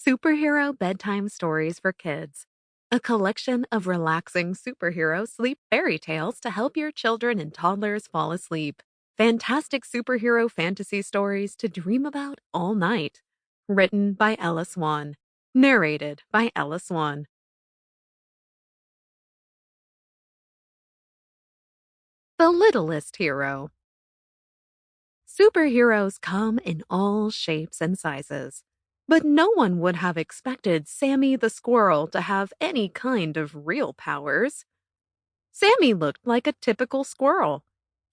Superhero Bedtime Stories for Kids, a collection of relaxing superhero sleep fairy tales to help your children and toddlers fall asleep. Fantastic superhero fantasy stories to dream about all night. Written by Swan. Narrated by Swan. The Littlest Hero. Superheroes come in all shapes and sizes. But no one would have expected Sammy the squirrel to have any kind of real powers. Sammy looked like a typical squirrel.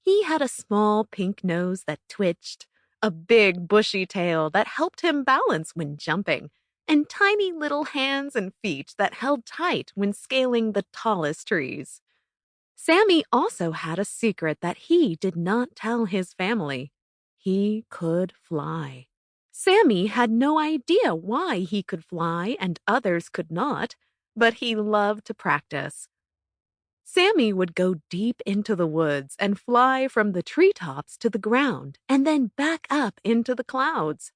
He had a small pink nose that twitched, a big bushy tail that helped him balance when jumping, and tiny little hands and feet that held tight when scaling the tallest trees. Sammy also had a secret that he did not tell his family. He could fly. Sammy had no idea why he could fly and others could not, but he loved to practice. Sammy would go deep into the woods and fly from the treetops to the ground and then back up into the clouds.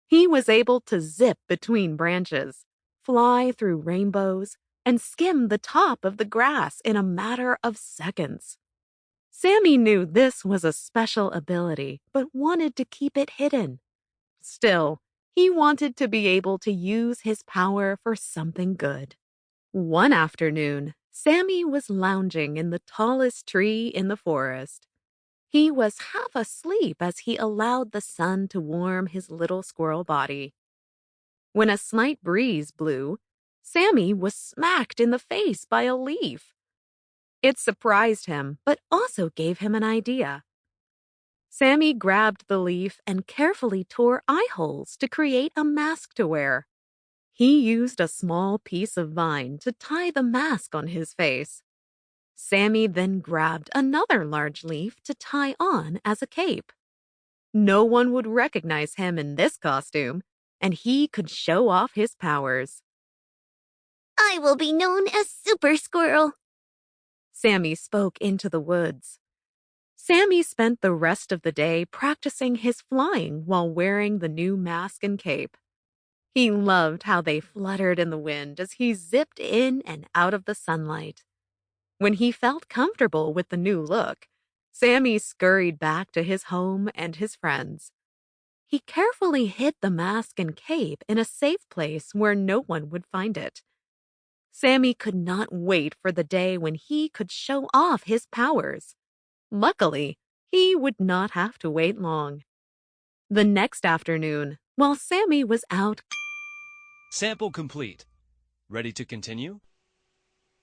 He was able to zip between branches, fly through rainbows, and skim the top of the grass in a matter of seconds. Sammy knew this was a special ability, but wanted to keep it hidden. Still, he wanted to be able to use his power for something good. One afternoon, Sammy was lounging in the tallest tree in the forest. He was half asleep as he allowed the sun to warm his little squirrel body. When a slight breeze blew, Sammy was smacked in the face by a leaf. It surprised him, but also gave him an idea. Sammy grabbed the leaf and carefully tore eye holes to create a mask to wear. He used a small piece of vine to tie the mask on his face. Sammy then grabbed another large leaf to tie on as a cape. No one would recognize him in this costume, and he could show off his powers. I will be known as Super Squirrel, Sammy spoke into the woods. Sammy spent the rest of the day practicing his flying while wearing the new mask and cape. He loved how they fluttered in the wind as he zipped in and out of the sunlight. When he felt comfortable with the new look, Sammy scurried back to his home and his friends. He carefully hid the mask and cape in a safe place where no one would find it. Sammy could not wait for the day when he could show off his powers. Luckily, he would not have to wait long. The next afternoon, while Sammy was out, Sample complete. Ready to continue?